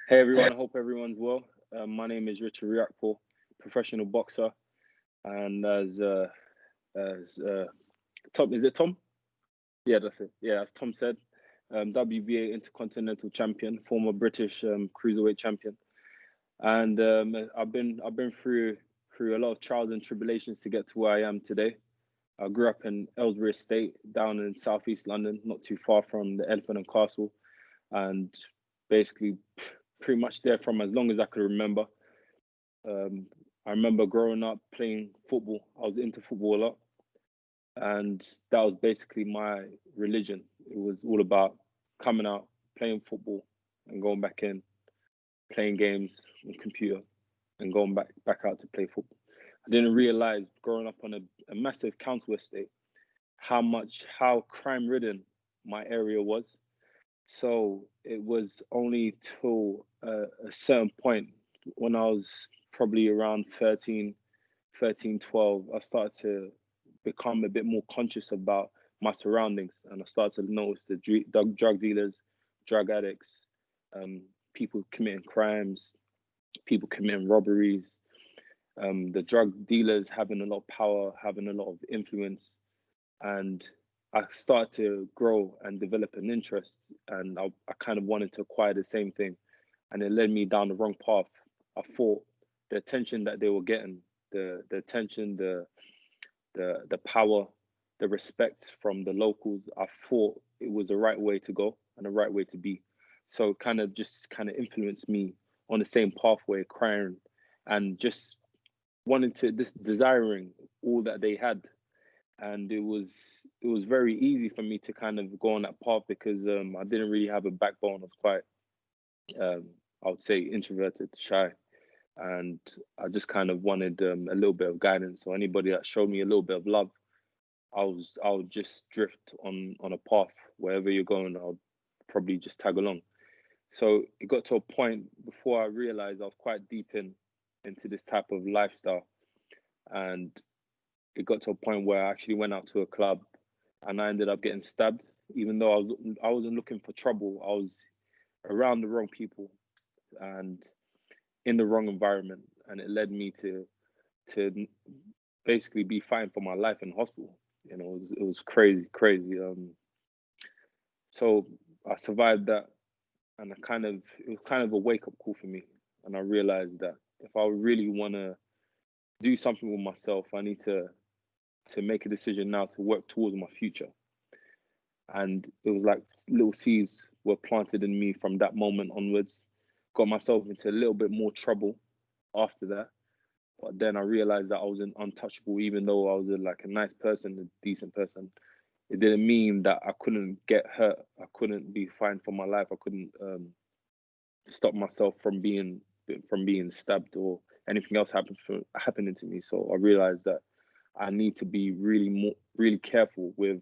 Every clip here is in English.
Hey everyone, I hope everyone's well. My name is Richard Riakporhe, professional boxer, and as Tom, is it Tom? Yeah, that's it. Yeah, as Tom said, WBA intercontinental champion, former British cruiserweight champion, and I've been through a lot of trials and tribulations to get to where I am today. I grew up in Ellesbury Estate, down in southeast London, not too far from the Elephant and Castle, and basically pretty much there from as long as I could remember. I remember growing up playing football. I was into football a lot, and that was basically my religion. It was all about coming out, playing football, and going back in, playing games on computer, and going back out to play football. I didn't realize growing up on a massive council estate how crime ridden my area was. So it was only till a certain point when I was probably around 12, I started to become a bit more conscious about my surroundings. And I started to notice the drug dealers, drug addicts, um, people committing crimes, people committing robberies, the drug dealers having a lot of power, having a lot of influence. And I started to grow and develop an interest, and I kind of wanted to acquire the same thing, and it led me down the wrong path. I thought the attention that they were getting, the attention, the power, the respect from the locals, I thought it was the right way to go and the right way to be. So it kind of influenced me on the same pathway, crying and just wanting to just desiring all that they had. And it was very easy for me to kind of go on that path because I didn't really have a backbone. I was quite I would say introverted, shy, and I just kind of wanted a little bit of guidance. So anybody that showed me a little bit of love, I would just drift on a path. Wherever you're going, I'll probably just tag along. So it got to a point before I realized I was quite deep into this type of lifestyle, and it got to a point where I actually went out to a club and I ended up getting stabbed. Even though I wasn't looking for trouble, I was around the wrong people and in the wrong environment, and it led me to basically be fighting for my life in hospital. It was crazy, crazy. So I survived that, and it was kind of a wake up call for me, and I realized that if I really want to do something with myself, I need to make a decision now to work towards my future. And it was like little seeds were planted in me from that moment onwards. Got myself into a little bit more trouble after that. But then I realized that I wasn't untouchable, even though I was like a nice person, a decent person. It didn't mean that I couldn't get hurt. I couldn't be fine for my life. I couldn't stop myself from being stabbed or anything else happening to me. So I realized that I need to be really careful with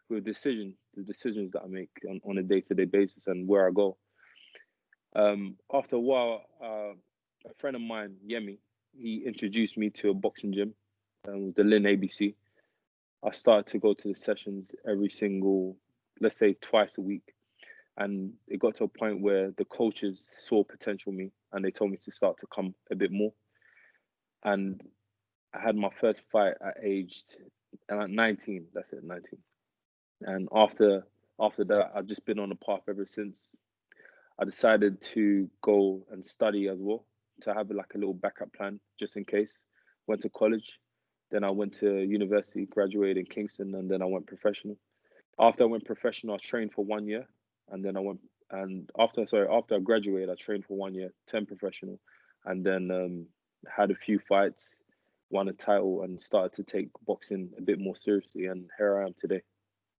the decisions that I make on a day-to-day basis and where I go. After a while, a friend of mine, Yemi, he introduced me to a boxing gym, the Lynn ABC. I started to go to the sessions every single, let's say twice a week. And it got to a point where the coaches saw potential in me and they told me to start to come a bit more. And I had my first fight at 19. That's it, 19. And after that, I've just been on a path ever since. I decided to go and study as well, to have like a little backup plan just in case. Went to college, then I went to university, graduated in Kingston, and then I went professional. After I went professional, I trained for 1 year, and then after I graduated, I trained for 1 year, turned professional, and then had a few fights, won a title, and started to take boxing a bit more seriously. And here I am today.